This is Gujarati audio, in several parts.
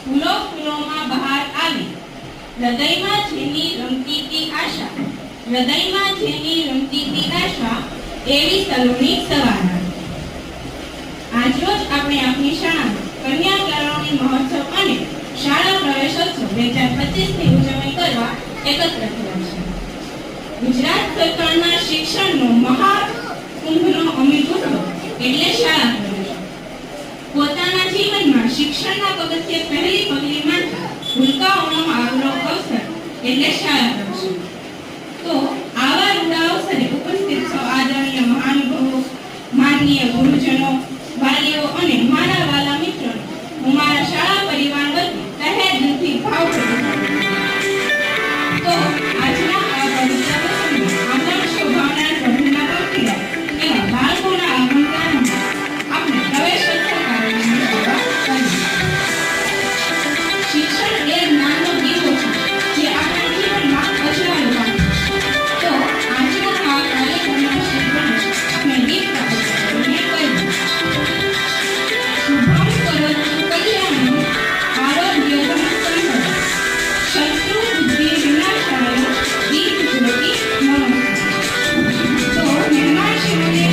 ફૂલો ફૂલોમાં બહાર આવી, હૃદયમાં જેની રમતી તી આશા, હૃદયમાં જેની રમતી તી આશા, એવી સલોની સવાર. આજરોજ આપણે આપણી શાળામાં કન્યા કેળવણી મહોત્સવ અને શાળા પ્રવેશોત્સવ 2025 ની ઉજવણી કરવા એકત્ર થયા છે. ગુજરાત સરકારના શિક્ષણનો મહાકુંભનો અમીભૂતો એટલે શાળા પ્રવેશ. પોતાના જીવનમાં શિક્ષણના પગથિયે પહેલી પગલી માંડતા ભૂલકાઓનો આગલો અવસર એટલે શાળા પ્રવેશ. તો આવા રૂડા અવસરે ઉપસ્થિત સૌ આદરણીય મહાનુભાવો, માનનીય ગુરુજનો, વાલીઓ અને મારા વાલા મિત્રો, હું મારા શાળા પરિવાર વતી તહે દિલથી ભાવપૂર્વક તો આજના આ પવિત્ર પ્રસંગમાં આદર્શ શોભાવનાર પ્રભુના પ્રતિલા એવા બાળકોના આગમન કારણમાં આપણે પ્રવેશોત્સવ કાર્યક્રમની શરૂઆત કરી. શિક્ષણ એ જ્ઞાનનો દીવો છે જે આપણા જીવનમાં અજવાળું પામે. તો આજના આ કાર્યક્રમના શિક્ષણ આપણે દીપ પ્રાપ્ત કરીને કહ્યું. શુભમ કરોતુ કલ્યાણમ આરોગ્યદમ સંપદા શત્રુ બુદ્ધિ વિનાશાય દીપ જ્યોતિ નમસ્તે. તો મહેમાનશ્રીઓને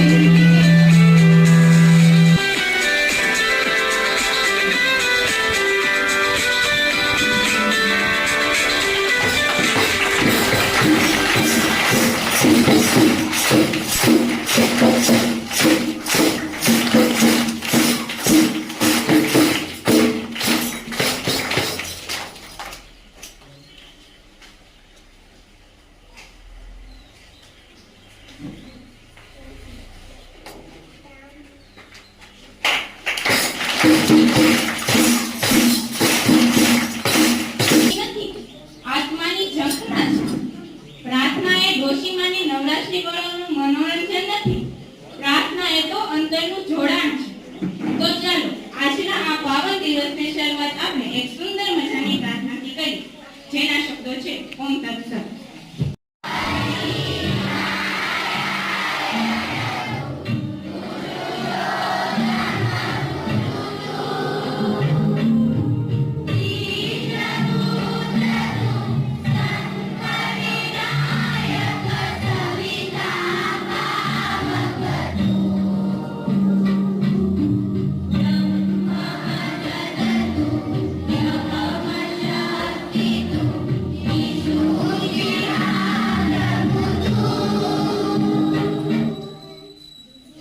આત્માની ઝંખના છે. પ્રાર્થના એ ડોશીમાની નવરાત્રી પર્વનું મનોરંજન નથી. પ્રાર્થના એ તો અંતરનું જોડાણ છે. તો ચાલો આજના આ પાવન દિવસની શરૂઆત આપણે એક સુંદર મજાની પ્રાર્થનાથી કરી, જેના શબ્દો છે ઓમ તત્સત.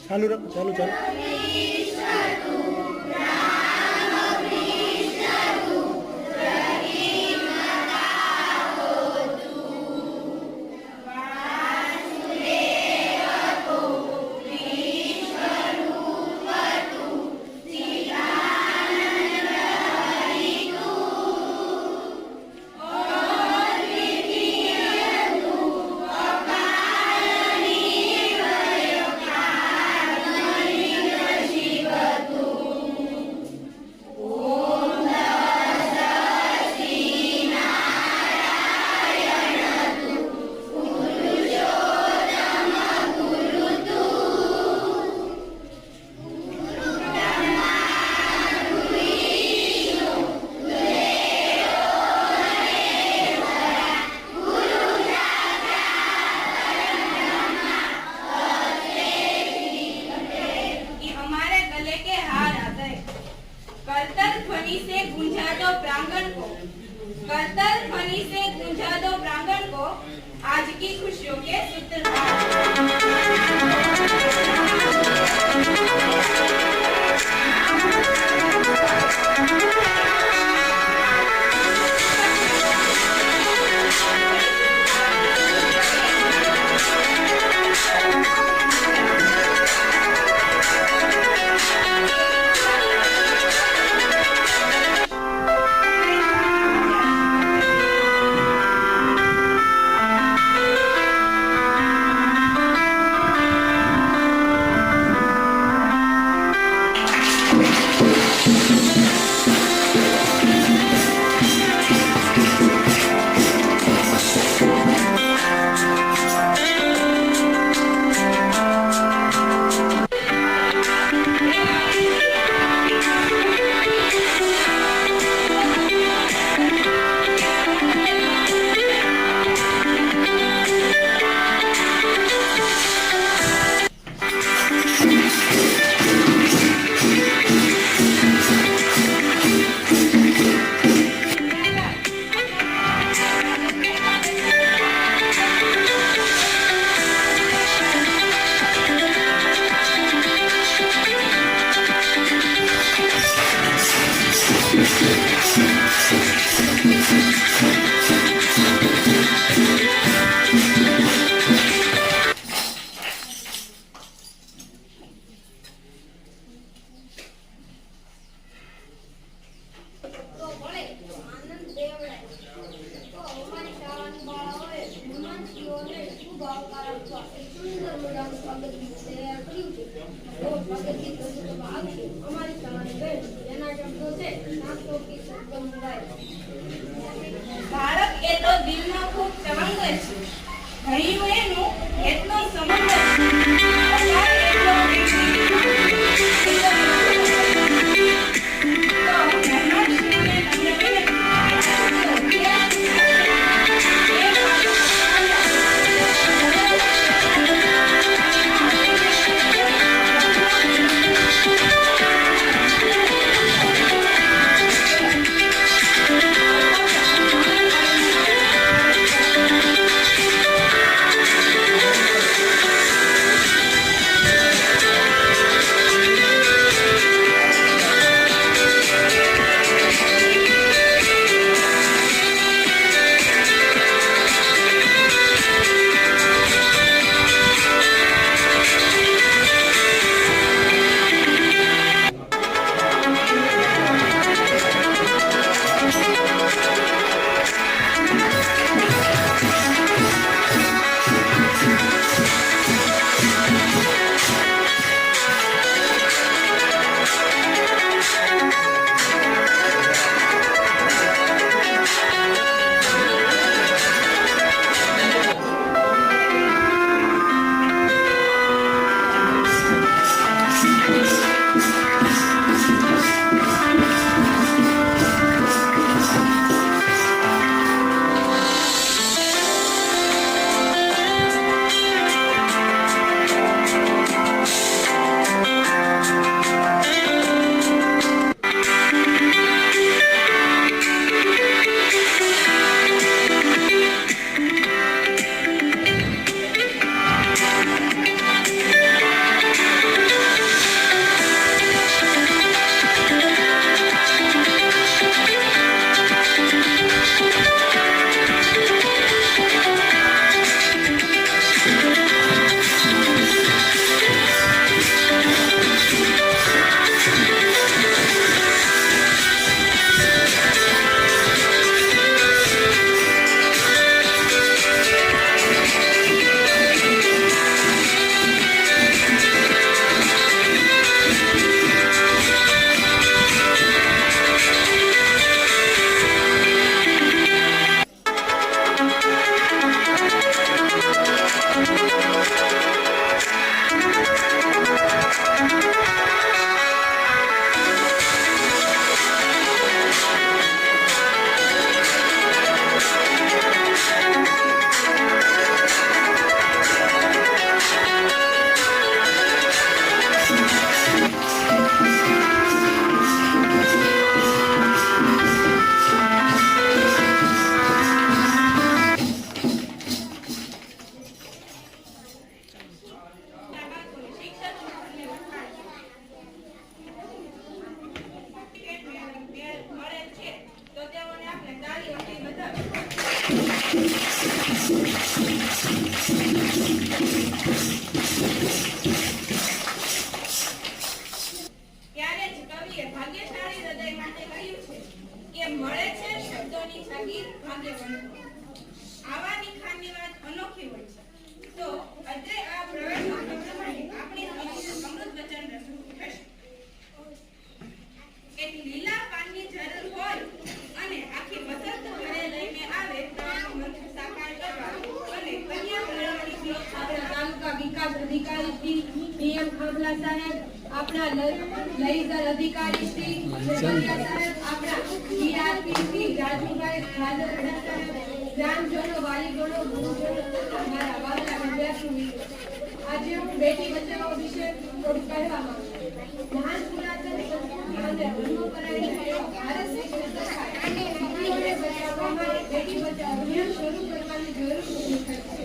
ચાલુ રાખો, ચાલુ ચાલુ. करतल ध्वनि से गूंजा दो प्रांगण को, करतल ध्वनि से गूंजा दो प्रांगण को, आज की खुशियों के सूत्रधार। તો ભણે આનંદ દેવડાય. તો અમારી શાળાની બાળાઓએ મહેમાનશ્રીઓને ખૂબ આવકાર આપવા એક સુંદર મજાનું સ્વાગત ગીત તૈયાર કર્યું છે. તો સ્વાગત ગીત રજૂ કરવા આવશે અમારી શાળાની બેન, જેના શબ્દો છે નાસ્તો કી સદગમદાય. બાળક એ તો દિલનો ખૂબ તરંગ છે, ભણ્યું એનું એટલો સમંદર છે, અપાર એટલો ત્યારે જ કવિએ ભાગ્યશાળી હૃદય માટે કહ્યું છે કે મળે છે શબ્દોની જાગીર ભાગ્યવંતો. આવાની ખાનની વાત અનોખી હોય છે. તો અત્રે આ પ્રવેશ પ્રમાણે આપણી અમૃત વચન રજૂ થશે. એક લીલા પાનની જરૂર હોય અને આખી વસંત ઘરે લઈને આવે તો મંત્ર સાકાર કરવા અને કન્યા મેળવવાની ક્રોધ આપણા તાલુકા વિકાસ અધિકારી શ્રી પીએમ ખાબલા સાહેબ, આપણા લઈઝર અધિકારી શ્રી જગરિયા સાહેબ, આપણા ડીઆરપી શ્રી રાજુભાઈ ભાદરડા સાહેબ, ગ્રામજનો, વાલીગણો, ગુરુજનો, મારા વાલા વિદ્યાર્થીઓ, આજે હું બેટી બચાવો વિશે થોડું કહેવા માંગુ છું. મહાન પુરાતન સંસ્કૃતિ અને ધર્મપરાયણ ભારત દેશની સરકાર દીકરીઓને બચાવવા માટે બેટી બચાવો અભિયાન શરૂ કરવાની જરૂર ઊભી થઈ છે.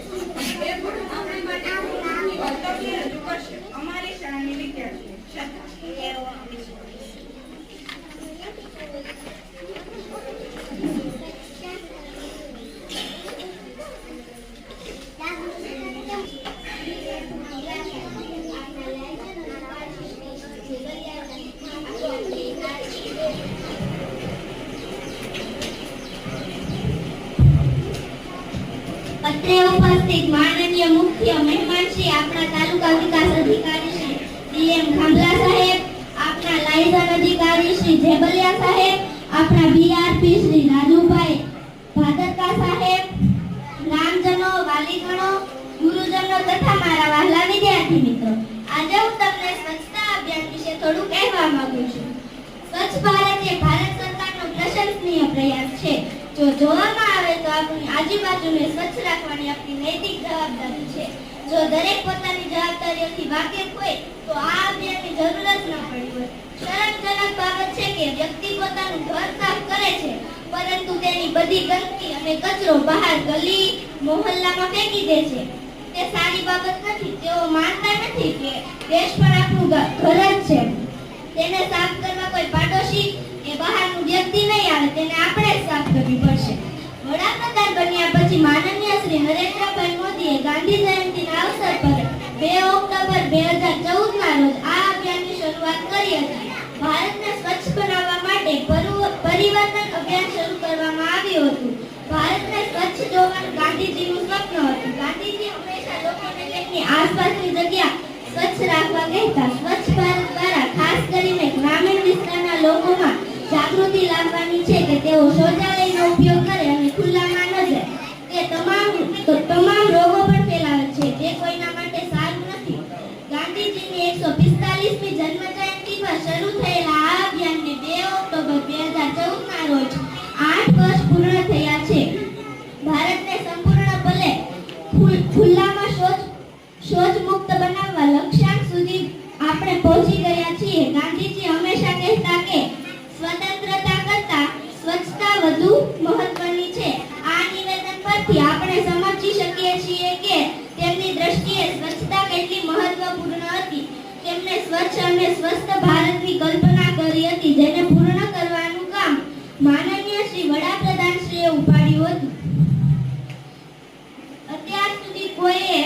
એ પણ આપણે માટે ખૂબ મોટી કર્તવ્ય રજૂ કરશે અમારી શાળાની વિદ્યાર્થીઓ. શ્રદ્ધા. અત્રે ઉપસ્થિત માનનીય મુખ્ય મહેમાન શ્રી આપણા તાલુકા વિકાસ અધિકારી શ્રી ડીએમ ખાંભલા સાહેબ, આપણા લાયઝન અધિકારી શ્રી જેબલિયા સાહેબ, આપણા બીઆરપી શ્રી રાજુભાઈ ભાદરકા સાહેબ, ગ્રામજનો, વાલીગણો, ગુરુજનો તથા મારા વહાલા વિદ્યાર્થી મિત્રો, આજે હું તમને સ્વચ્છતા અભિયાન વિશે થોડું કહેવા માંગુ છું. સ્વચ્છ ભારત એ ભારત સરકારનો પ્રશંસનીય પ્રયાસ છે. જો જોવામાં આવે તો આપણી આજુબાજુને સ્વચ્છ રાખવાની આપણી નૈતિક જવાબદારી છે. જો દરેક પોતાની જવાબદારીઓથી વાકેફ હોય તો આ અભિયાનની જરૂર જ ન પડી હોય. શરમજનક બાબત છે કે વ્યક્તિ પોતાનું ઘર સાફ કરે છે, પરંતુ તેની બધી ગંદકી અને કચરો બહાર ગલી મોહલ્લામાં ફેંકી દે છે. તે સારી બાબત નથી. તેઓ માનતા નથી કે દેશ પણ આપણું ઘર જ છે. તેને સાફ કરવા કોઈ પાડોશી કે બહારનું વ્યક્તિ નહીં આવે, તેને આપણે જ સાફ કરવી પડશે. વડાપ્રધાન બન્યા પછી માનનીય શ્રી નરેન્દ્રભાઈ મોદીએ ગાંધી જયંતિના અવસર પર 2 ઓક્ટોબર 2014ના રોજ આ અભિયાનની શરૂઆત કરી હતી. ભારતને સ્વચ્છ બનાવવા માટે પરિવર્તન અભિયાન શરૂ કરવામાં આવ્યું હતું. ભારતને સ્વચ્છ જોવાનું ગાંધીજીનું સ્વપ્ન હતું. ગાંધીજી હંમેશા લોકોને તેમની આસપાસની જગ્યા સ્વચ્છ રાખવા કહેતા. સ્વચ્છ ભારત દ્વારા ખાસ કરીને ગ્રામીણ વિસ્તારના લોકોમાં જાગૃતિ લાવવાની છે કે તેઓ શૌચાલયનો ઉપયોગ કરે અને ખુલ્લામાં ન જાય. તે તમામ રોગો પણ ફેલાવે છે, જે કોઈના માટે સારું નથી. ગાંધીજીની 145મી જન્મ જયંતિ પર શરૂ થયેલા આ અભિયાનને 2 ઓક્ટોબર 2014ના રોજ 8 વર્ષ પૂર્ણ થયા છે. ભારતને સંપૂર્ણપણે ખુલ્લામાં શૌચ મુક્ત બનાવવા લક્ષ્યાંક સુધી આપણે પહોંચી ગયા છીએ. ગાંધીજી હંમેશા કહેતા કે સ્વતંત્રતા કરતાં સ્વચ્છતા વધુ મહત્વની છે. આ નિવેદન પરથી આપણે સમજી શકીએ છીએ કે તેમની દ્રષ્ટિએ સ્વચ્છતા કેટલી મહત્વપૂર્ણ હતી. તેમણે સ્વચ્છ અને સ્વસ્થ ભારતની કલ્પના કરી હતી, જેને પૂર્ણ કરવાનું કામ માનનીય શ્રી વડાપ્રધાનશ્રીએ ઉપાડ્યું હતું. અત્યાર સુધી કોઈએ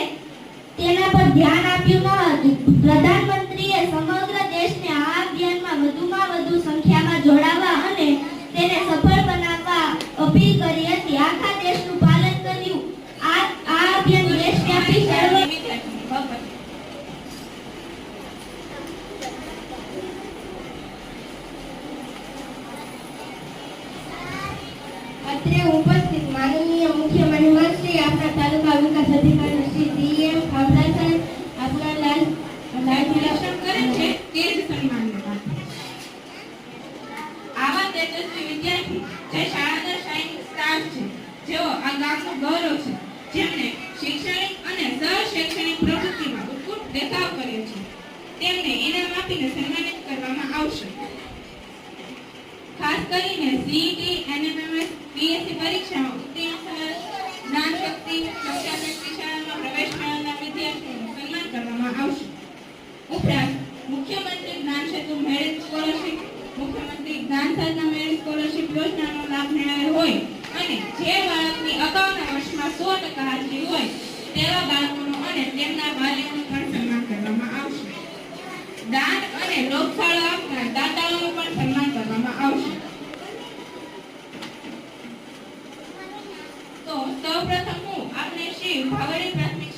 તેના પર ધ્યાન આપ્યું ન હતું. પ્રધાનમંત્રીએ સમગ્ર દેશને આ અભિયાનમાં વધુમાં વધુ સંખ્યામાં જોડાવા અને તેને સફળ બનાવવા અપીલ કરી હતી. આખા દેશનું પાલન કર્યું. આ અભિયાન દેશવ્યાપી અત્રે ઉપસ્થિત માનનીય મુખ્ય મહેમાન શ્રી આપણા તાલુકા વિકાસ અધિકારી શ્રી ડીએમ ખાંભલા સાહેબ, આપણા લાયઝન કરે છે તે જ સન્માનને પાત્ર. આવા તેજસ્વી વિદ્યાર્થી જે શાળાના શાઇનિંગ સ્ટાર છે, જેઓ આ ગામનું ગૌરવ છે, જેમણે શૈક્ષણિક અને સહ-શૈક્ષણિક પ્રવૃત્તિમાં ઉત્કૃષ્ટ દેખાવ કર્યો છે, તેમને ઇનામ આપીને સન્માનિત કરવામાં આવશે. ખાસ કરીને સીઈટી, એનએમએમએસ, પીએસસી પરીક્ષામાં ઉત્તીર્ણ જ્ઞાન શક્તિ શિક્ષાશક્તિ શાળામાં પ્રવેશ મેળવનાર વિદ્યાર્થીઓનું સન્માન કરવામાં આવશે. ઉપરાંત મુખ્યમંત્રી જ્ઞાન સેતુ મેરિટ સ્કોલરશિપ, મુખ્યમંત્રી જ્ઞાન સાધના મેરિટ સ્કોલરશિપ યોજનાનો લાભ મેળવેલ હોય અને જે બાળકની અગાઉના વર્ષમાં 100% હાજરી હોય તેવા બાળકોનું અને તેમના વાલીઓનું પણ સન્માન કરવામાં આવશે. દાન અને લોકફાળો આપનાર દાતાઓનું પણ સન્માન કરવામાં આવશે. તો સૌપ્રથમ હું આપણે શ્રી ભાવડી પ્રાથમિક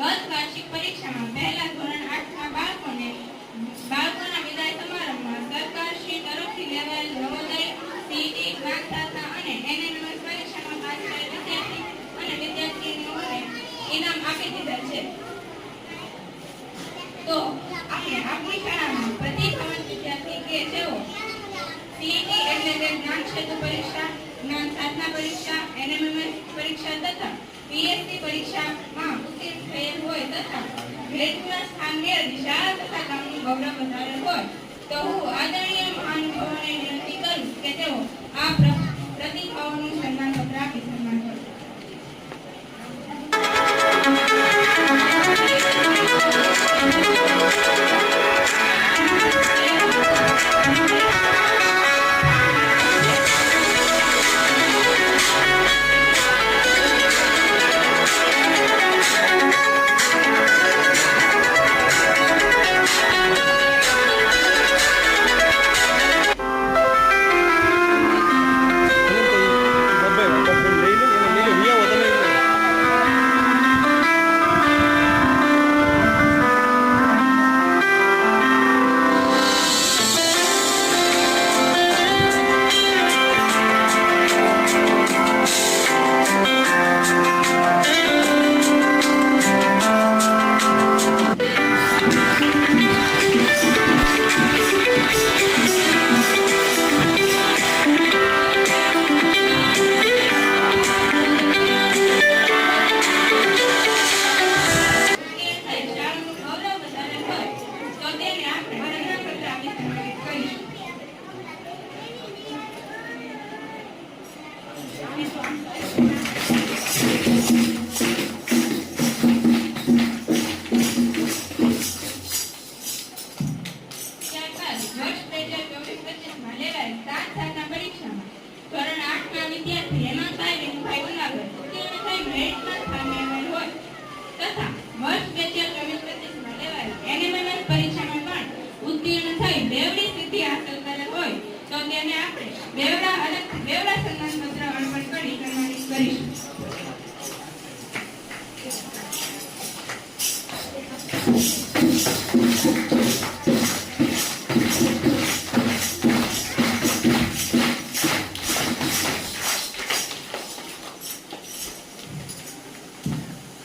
ગત વાર્ષિક પરીક્ષામાં પહેલા ધોરણ 8ના બાળકોના વિદાય સમારંભમાં સરકારશ્રી તરફથી લેવાયેલ નવોદય, સીઈટી, જ્ઞાન સાધના અને એનએમએસ પરીક્ષામાં પાસ થયેલ વિદ્યાર્થી અને વિદ્યાર્થીનીઓને ઇનામ આપી દીધા છે. તો આપણે આપણી શાળામાં પ્રતિભાવાન વિદ્યાર્થી કે જેઓ સીઈટી એટલે કે જ્ઞાન ક્ષેત્ર પરીક્ષા, જ્ઞાન સાધના પરીક્ષા, એનએમએસ પરીક્ષા તથા પીએસસી પરીક્ષામાં ઉત્તીર્ણ થયેલ હોય તથા ગ્રેડમાં સ્થાન મેળવી શાળા તથા ગામનું ગૌરવ વધારેલ હોય તો હું આદરણીય મહાનુભાવોને વિનંતી કરું કે તેઓ આ પ્રતિભાવોનું સન્માન પત્ર આપી સન્માન કરે.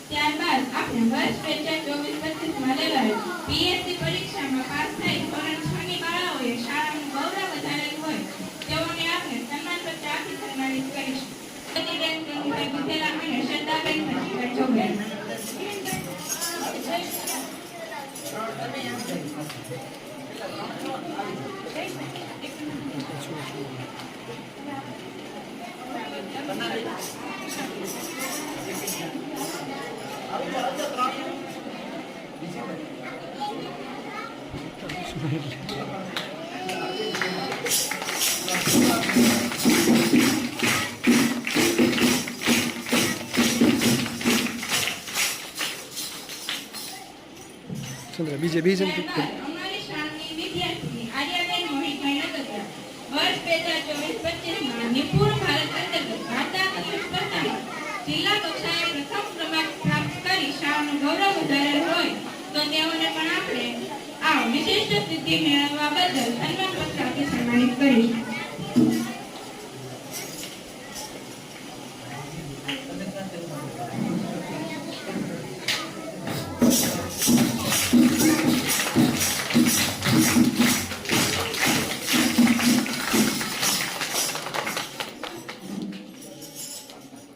ત્યારબાદ આપણે વર્ષ 2024-25માં લેવાયેલ પીએસસી પરીક્ષામાં પાસ થઈ ધોરણ 6 ની બાળાઓએ શાળાનું ગૌરવ વધારેલું હોય તેઓને આપણે સન્માન પત્ર આપી સન્માનિત કરીશું. પ્રતિબેન કનુભાઈ બુધેલા અને શ્રદ્ધાબેન ભજીભાઈ જોગેરા. બીજે અમારી શાળાની વિદ્યાર્થીની આર્યાબેન મોહિતભાઈ નગરિયા વર્ષ 2024-25માં નિપુણ ભારત અંતર્ગત વાર્તાકીય સ્પર્ધામાં જિલ્લા કક્ષાએ પ્રથમ ક્રમાંક પ્રાપ્ત કરી શાળાનું ગૌરવ વધારેલ હોય તો તેઓને પણ આપણે આ વિશિષ્ટ સિદ્ધિ મેળવવા બદલ સન્માન પત્ર આપી સન્માનિત કરીશું.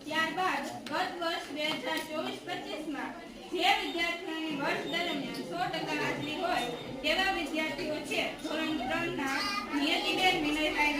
ત્યારબાદ ગત વર્ષ 2024-25માં જે વિદ્યાર્થીઓની વર્ષ દરમિયાન 100% હાજરી હોય તેવા વિદ્યાર્થીઓ છે ધોરણ 3ના નિયતિબેન વિનયભાઈ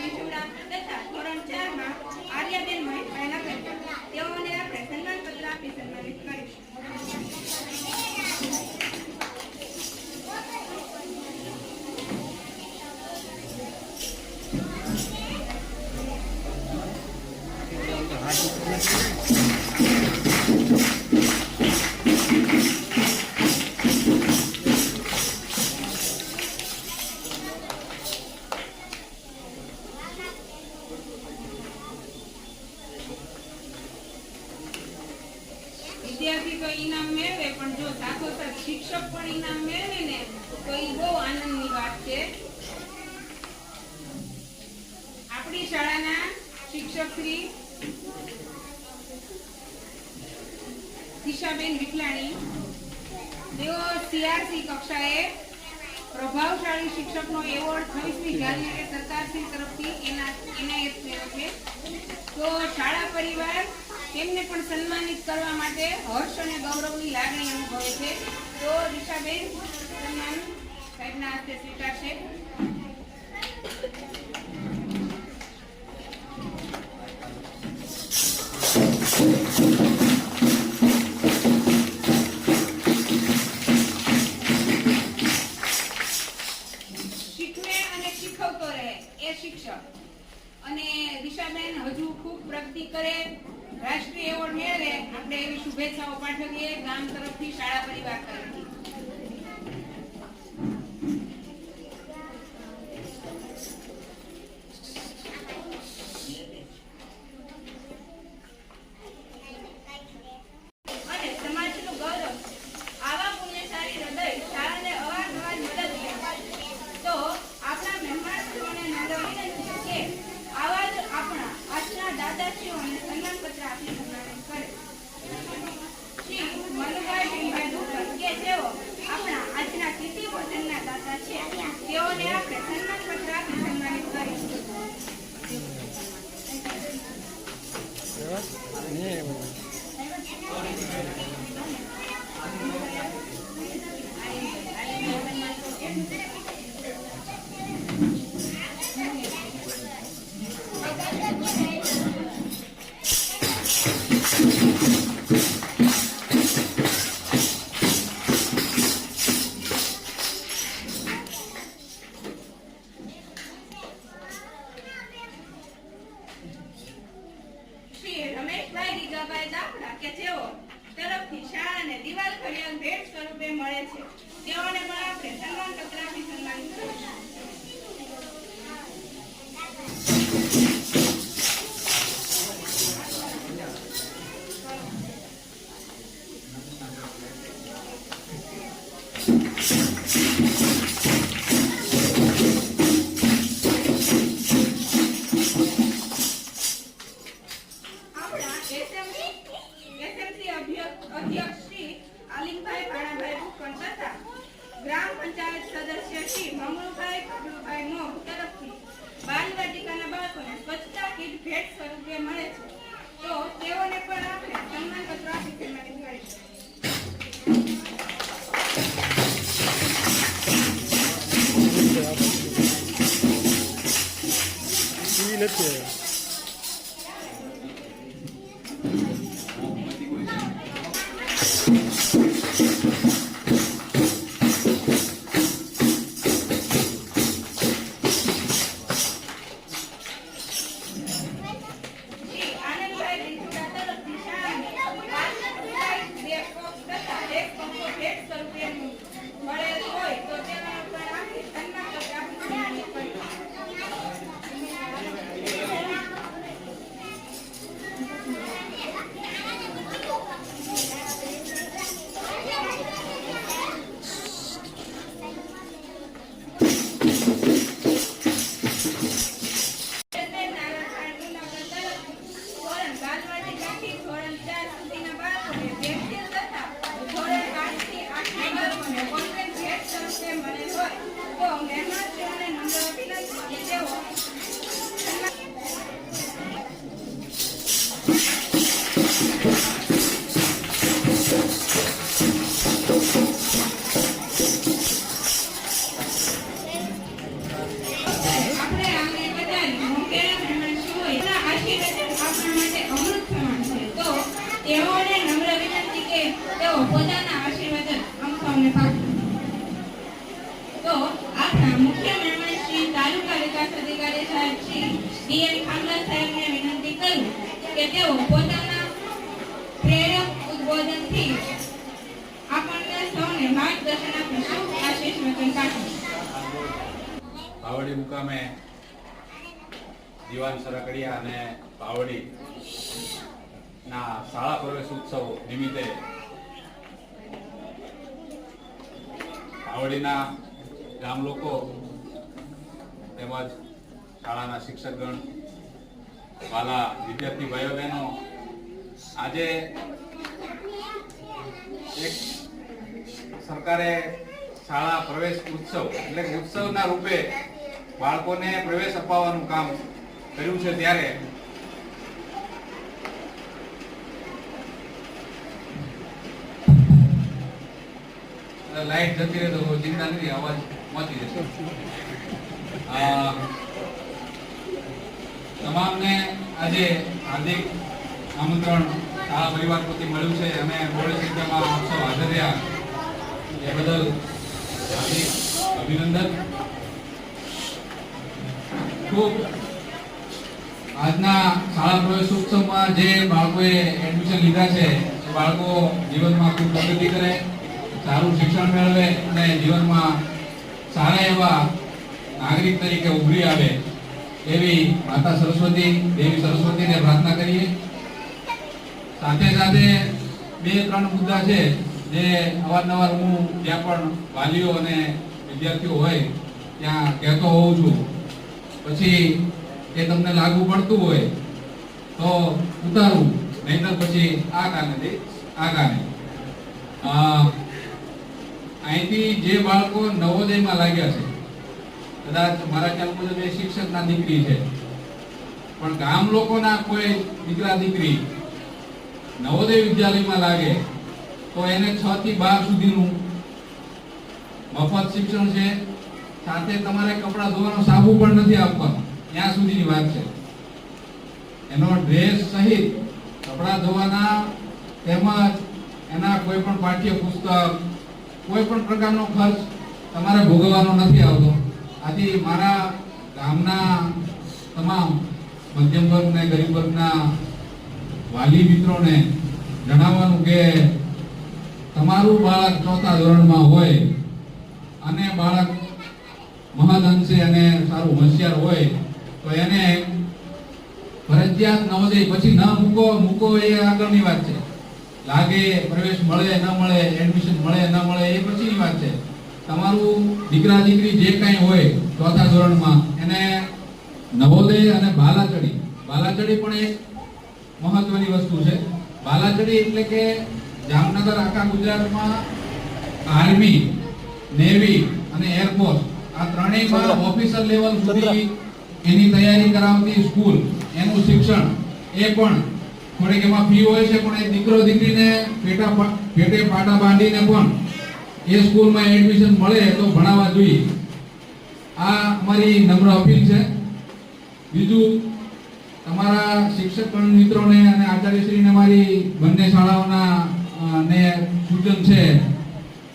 શિક્ષક પણ ઇનામ મેળવે ને તો એ બહુ આનંદની વાત છે. આપણી શાળાના શિક્ષક શ્રી દિશાબેન વિકલાણી, તેઓ CRC કક્ષાએ પ્રભાવશાળી શિક્ષકનો એવોર્ડ 26મી જાન્યુઆરીએ સરકારશ્રી તરફથી એનાયત થયો છે. તો શાળા પરિવાર તેમને પણ સન્માનિત કરવા માટે હર્ષ અને ગૌરવની લાગણી અનુભવે છે. તો દિશાબેન સન્માન સાહેબના હસ્તે સ્વીકારશે. શીખવે અને શીખવતો રહે એ શિક્ષક. અને દિશાબેન હજુ ખૂબ પ્રગતિ કરે, રાષ્ટ્રીય એવોર્ડ મેળવે, આપણે એવી શુભેચ્છાઓ પાઠવીએ ગામ તરફથી, શાળા પરિવાર તરફથી. અને સમાજનું ગૌરવ આવા પુણ્યશાળી હૃદય શાળાને અવારનવાર મદદ કરે. તો આપણા મહેમાનોને નમ્ર વિનંતી કે આવા જ આપણા આજના દાદાશ્રીઓને સન્માનપત્ર આપી સન્માનિત કરે. શ્રી મનુભાઈ ભીમભાઈ દુકર કે જેઓ આપણા આજના તિથિ ભોજનના દાતા છે, તેઓને આપણે સન્માનપત્ર આપી સન્માનિત કરીશું. શ્રી રમેશભાઈ ગીગાભાઈ દાખલા કે જેઓ તરફથી શાળાને દિવાલ ઘડિયાળ ભેટ સ્વરૂપે મળે છે, તેઓને પણ આપણે સન્માનપત્ર આપી સન્માનિત કરીશું. અધ્યક્ષ શ્રી આલિમભાઈ ભાણાભાઈ ભૂકણ તથા ગ્રામ પંચાયત સદસ્ય શ્રી મમરુભાઈ કબલુભાઈ મોહ તરફથી બાલવાટિકાના બાળકોને સ્વચ્છતા કીટ ભેટ સ્વરૂપે મળે છે. તો તેઓને પણ આપણે સન્માનપત્ર આપી સન્માનિત કરીશું. નથી તેઓને નમ્ર વિનંતી કે તેઓ પોતાના આશીર્વાદ અમથાઓને પાઠવે. તો આપણા મુખ્ય મહેમાન શ્રી તાલુકા વિકાસ અધિકારી સાહેબ શ્રી DM ખામલા સાહેબને વિનંતી કરું કે તેઓ પોતાના પ્રેરક ઉદ્બોધનથી આપણને સૌને માર્ગદર્શન આપી આશીષ વચન પાઠવે. પાવડી મુકામે દીવાન સરકડિયા અને પાવડી ના શાળા પ્રવેશ ઉત્સવ નિમિત્તે પાવડીના ગામ લોકો તેમજ શાળાના શિક્ષકગણ, વાલા વિદ્યાર્થી ભાઈઓ બહેનો, આજે એક સરકારે શાળા પ્રવેશ ઉત્સવ એટલે કે ઉત્સવના રૂપે બાળકોને પ્રવેશ અપાવવાનું કામ કર્યું છે, ત્યારે લાઈટ જતી રહે તો ચિંતા નથી, અવાજ પહોંચી જશે. તમામને આજે હાર્દિક આમંત્રણ શાળા પરિવાર પ્રતિ મળ્યું છે અને બહોળી સંખ્યામાં આપ સૌ હાજર રહ્યા એ બદલ હાર્દિક અભિનંદન. ખૂબ આજના શાળા પ્રવેશ ઉત્સવમાં જે બાળકોએ એડમિશન લીધા છે એ બાળકો જીવનમાં ખૂબ પ્રગતિ કરે, સારું શિક્ષણ મેળવે અને જીવનમાં સારા એવા નાગરિક તરીકે ઉભરી આવે એવી માતા સરસ્વતી, દેવી સરસ્વતીને પ્રાર્થના કરીએ. સાથે સાથે 2-3 મુદ્દા છે જે અવારનવાર હું જ્યાં પણ વાલીઓ અને વિદ્યાર્થીઓ હોય ત્યાં કહેતો હોઉં છું. પછી એ તમને લાગુ પડતું હોય તો ઉતારવું, નહીંતર પછી આ કાનેથી આ કાને. અહીંથી જે બાળકો નવોદયમાં લાગ્યા છે, કદાચ મારા ખ્યાલ મુજબ એ શિક્ષકના દીકરી છે, પણ ગામ લોકોના કોઈ દીકરા દીકરી નવોદય વિદ્યાલયમાં લાગે તો એને 6 થી 12 સુધીનું મફત શિક્ષણ છે. સાથે તમારે કપડાં ધોવાનો સાબુ પણ નથી આપવાનો, ત્યાં સુધીની વાત છે. એનો ડ્રેસ સહિત કપડાં ધોવાના તેમજ એના કોઈ પણ પાઠ્ય પુસ્તક, કોઈ પણ પ્રકારનો ખર્ચ તમારે ભોગવવાનો નથી આવતો. આથી મારા ગામના તમામ મધ્યમ વર્ગ અને ગરીબ વર્ગના વાલી મિત્રોને જણાવવાનું કે તમારું બાળક 4થા ધોરણમાં હોય અને બાળક મહદઅંશે અને સારું હોશિયાર હોય તો એને ફરજિયાત નવોદય પછી ન મૂકો એ આગળની વાત છે. લાગે, પ્રવેશ મળે ન મળે, એડમિશન મળે ન મળે એ પછીની વાત છે. તમારું દીકરા દીકરી જે કાંઈ હોય 4થા ધોરણમાં એને નવોદય અને બાલાચડી પણ એક મહત્વની વસ્તુ છે. બાલાચડી એટલે કે જામનગર આખા ગુજરાતમાં આર્મી, નેવી અને એરફોર્સ આ ત્રણેયમાં ઓફિસર લેવલ સુધી એની તૈયારી કરાવતી સ્કૂલ, એનું શિક્ષણ એ પણ થોડીક એમાં ફી હોય છે, પણ એ દીકરો દીકરીને પેટે પાટા બાંધીને પણ એ સ્કૂલમાં એડમિશન મળે તો ભણાવવા જોઈએ. આ અમારી નમ્ર અપીલ છે. બીજું, તમારા શિક્ષક મિત્રોને અને આચાર્યશ્રીને મારી બંને શાળાઓના ને સૂચન છે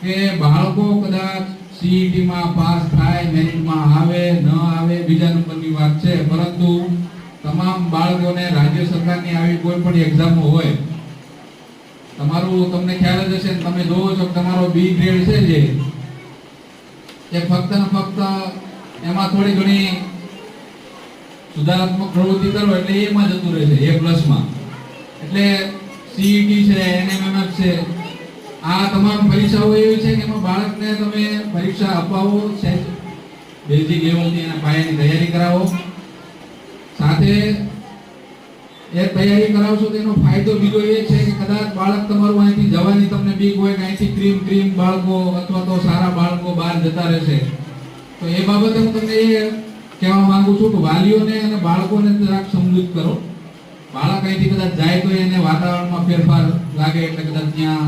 કે બાળકો કદાચ સીઈટીમાં પાસ થાય, મેરિટમાં આવે ન આવે બીજા નંબરની વાત છે, પરંતુ તમામ બાળકોને રાજ્ય સરકારની આવી કોઈ પણ એક્ઝામો હોય, તમને ખ્યાલ જ હશે, તમે જોવો છો તમારો બી ગ્રેડ છે જે એ ફક્ત ને ફક્ત એમાં થોડી ઘણી સુધારાત્મક પ્રવૃત્તિ કરો એટલે એમાં જતું રહે છે, A+માં. એટલે સીઈટી છે, એનએમએમએફ છે, આ તમામ પરીક્ષાઓ એવી છે કે એમાં બાળકને તમે પરીક્ષા અપાવો, બેઝિક લેવલની એના પાયાની તૈયારી કરાવો. સાથે એ તૈયારી કરાવશો તેનો ફાયદો બીજો એ છે કે કદાચ બાળક તમારું અહીંથી જવાની તમને બીક હોય કે અહીંથી ક્રીમ બાળકો અથવા તો સારા બાળકો બહાર જતા રહેશે, તો એ બાબતે હું તમને એ કહેવા માંગુ છું કે વાલીઓને અને બાળકોને જરાક સમજૂત કરો. બાળક અહીંથી કદાચ જાય તો એને વાતાવરણમાં ફેરફાર લાગે એટલે કદાચ ત્યાં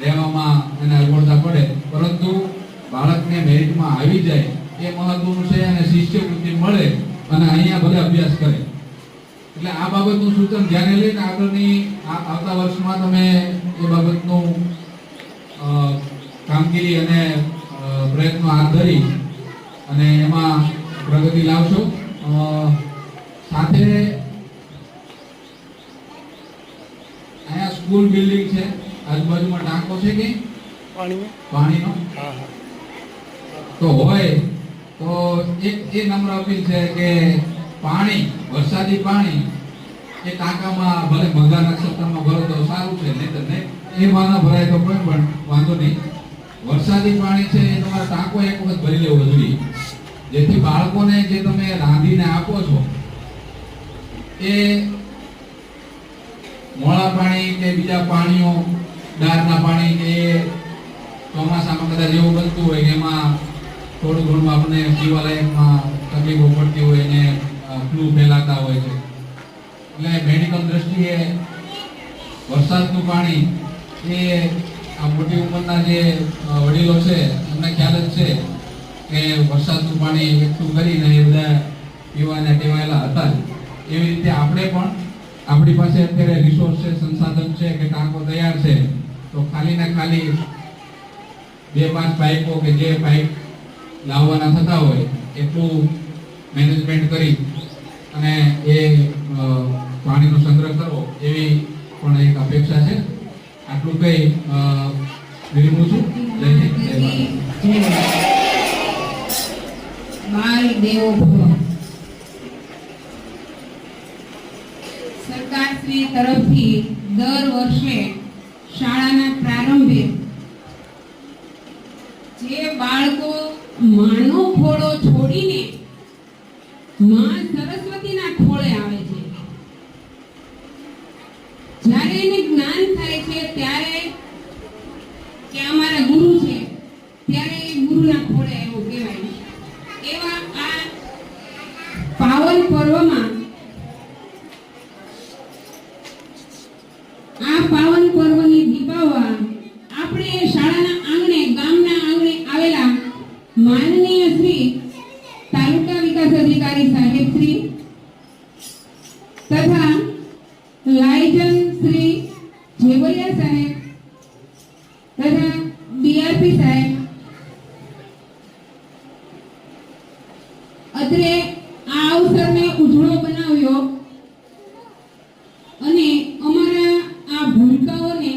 રહેવામાં એને અગવડતા પડે, પરંતુ બાળકને મેરિટમાં આવી જાય એ મહત્વનું છે અને શિષ્યવૃત્તિ મળે અને અહીંયા ભલે અભ્યાસ કરે. એટલે આ બાબતનું સૂચન ધ્યાને લઈને આગળની આવતા વર્ષમાં તમે એ બાબતનું કામગીરી અને પ્રયત્નો હાથ ધરી અને એમાં પ્રગતિ લાવશો. સાથે અહીંયા સ્કૂલ બિલ્ડિંગ છે, આજુબાજુમાં ટાંકો છે કે પાણીનો તો હોય તો એક એ નમ્ર અપીલ છે કે પાણી, વરસાદી પાણી એ ટાંકામાં ભલે મઘા નક્ષત્રમાં ભરો તો સારું છે, નહીં એ માં ભરાય તો કોઈ પણ વાંધો નહીં, વરસાદી પાણી છે એ તમારે ટાંકો એક વખત ભરી લેવો જોઈએ, જેથી બાળકોને જે તમે રાંધીને આપો છો એ મોળા પાણી કે બીજા પાણીઓ, ડારના પાણી કે ચોમાસામાં કદાચ એવું બનતું હોય કે એમાં થોડું ઘણું આપણે પીવાલાયકમાં તકલીફો પડતી હોય ને ફ્લૂ ફેલાતા હોય છે. એટલે મેડિકલ દ્રષ્ટિએ વરસાદનું પાણી એ આ મોટી ઉંમરના જે વડીલો છે એમને ખ્યાલ જ છે કે વરસાદનું પાણી એકઠું કરીને એ બધા પીવાને ટેવાયેલા હતા. એવી રીતે આપણે પણ આપણી પાસે અત્યારે રિસોર્સ છે, સંસાધન છે કે ટાંકો તૈયાર છે, તો ખાલી ને ખાલી 2-5 પાઇપો કે જે પાઇપ લાવવાના થતા હોય એટલું મેનેજમેન્ટ કરી અને એ પાણીનો સંગ્રહ કરવો એવી પણ એક અપેક્ષા છે. આટલું કઈ વિરમું છું. જય હિન્દ, જય ભારત. બાલ દેવો ભવ. સરકારશ્રી તરફથી દર વર્ષે શાળાના પ્રારંભે જે બાળકો માનો ખોળો છોડીને માં સરસ્વતીના ખોળે આવે છે, જ્યારે એને જ્ઞાન થાય છે ત્યારે કે અમારા ગુરુ છે, ત્યારે એ ગુરુના ખોળે એવું કહેવાય. એવા આ પાવન પર્વમાં આપણે શાળાના આંગણે, ગામના આંગણે આવેલા માનનીય શ્રી તાલુકા વિકાસ અધિકારી સાહેબ શ્રી તથા લાયજન શ્રી જેવરિયા સાહેબ તથા બીઆરપી સાહેબ અત્રે આ અવસરને ઉજળો બનાવ્યો અને અમારા આ ભૂલકાઓને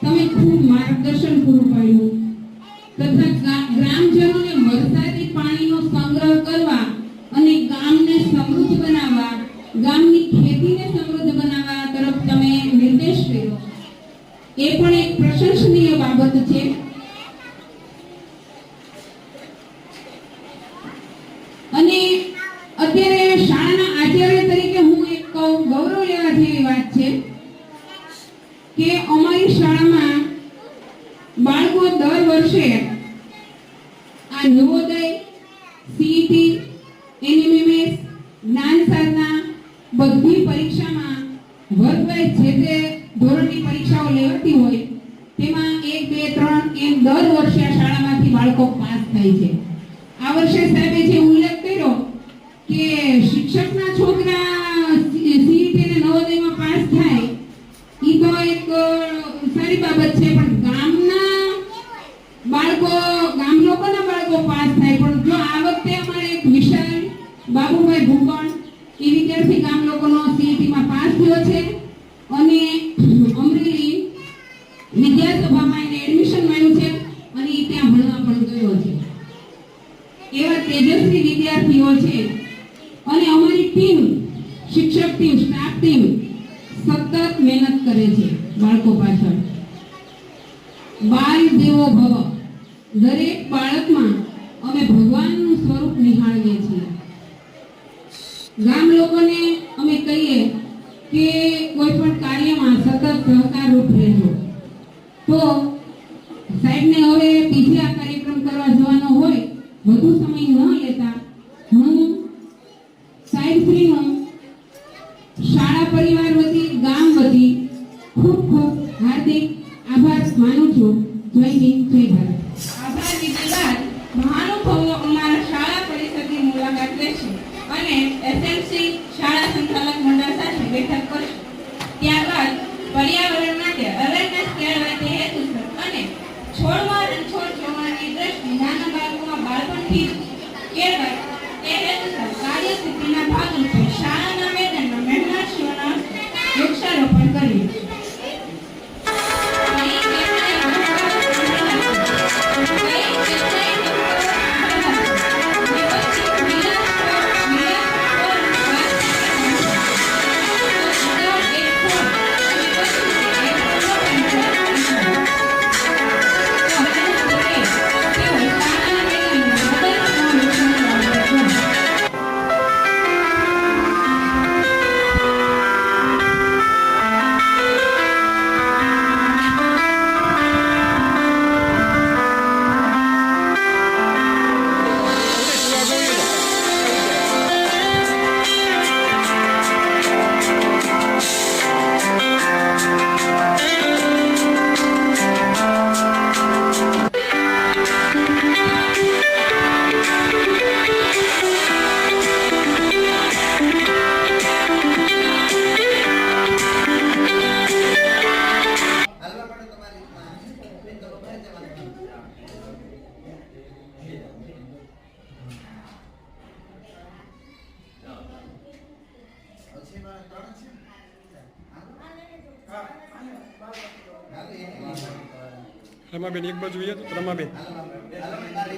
તમે ખૂબ માર્ગદર્શન પૂરું પાડ્યું તથા ગ્રામજનોને વરસાદી પાણીનો સંગ્રહ કરવા અને ગામને સમૃદ્ધ બનાવવા, ગામની ખેતીને સમૃદ્ધ બનાવવા તરફ તમે નિર્દેશ કર્યો. એ પણ એક પ્રશંસનીય બાબત છે. અને અત્યારે શાળાના આચાર્ય તરીકે હું એક ગૌરવ લેવા જેવી વાત છે કે અમારી શાળામાં બાળકો દર વર્ષે આ નવોદય, સીઈટી, એનએમએમએસ, જ્ઞાનસાધના બધી પરીક્ષામાં વર્ગવાઇઝ જે તે ધોરણની પરીક્ષાઓ લેવાતી હોય તેમાં 1, 2, 3 એમ દર વર્ષે આ શાળામાંથી બાળકો પાસ થાય છે. આ વર્ષે સાહેબે જે ઉલ્લેખ કર્યો કે શિક્ષકના છોકરા સીઈટી અને નવોદયમાં પાસ થાય, ઈ તો એક સારી બાબત છે, પણ ગામના બાળકો, ગામ લોકોના બાળકો પાસ થાય. પણ જો આ વખતે અમારે એક વિશાલ બાબુભાઈ ભૂકણ એ વિદ્યાર્થી ગામ લોકોનો સીઈટીમાં પાસ થયો છે અને અમરેલી વિદ્યાસભામાં એને એડમિશન મળ્યું છે અને એ ત્યાં ભણવા પણ ગયો છે. એવા તેજસ્વી વિદ્યાર્થીઓ છે અને અમારી ટીમ, શિક્ષક ટીમ, સ્ટાફ ટીમ સતત મહેનત કરે છે બાળકો પાછળ. બાલ દેવો ભવ. દરેક બાળકમાં અમે ભગવાનનું સ્વરૂપ નિહાળીએ છીએ. ગામ લોકોને અમે કહીએ કે કોઈ પણ કાર્યમાં સતત સહકારરૂપ રહેજો. તો સાહેબને હવે બીજે આ કાર્યક્રમ કરવા જવાનો હોય, વધુ સમય ન લેતા હું સાહેબશ્રીનો શાળા પરિવાર વતી, ગામ વતી ખૂબ ખૂબ હાર્દિક આભાર માનું છું. જય હિન્દ, જય ભારત. આભાર વિધિ બાદ મહાનુભાવો અમારા શાળા પરિષદની મુલાકાત લેશે અને એસએમસી શાળા સંચાલક મંડળ સાથે બેઠક કરશે. ત્યારબાદ પર્યાવરણ માટે અવેરનેસ કેળવાય તે હેતુસર અને છોડમાં રણછોડ જોવાની દ્રષ્ટિ નાના બાળકોમાં બાળપણથી કેળવાય તે હેતુસર કાર્યસિદ્ધિના ભાગરૂપે શાળાના મેદાનમાં મહેમાનશ્રીઓના વૃક્ષારોપણ કર્યું. રમાબેન એક બાજુ તો રમાબેન હાલો, હાલો, હાલો,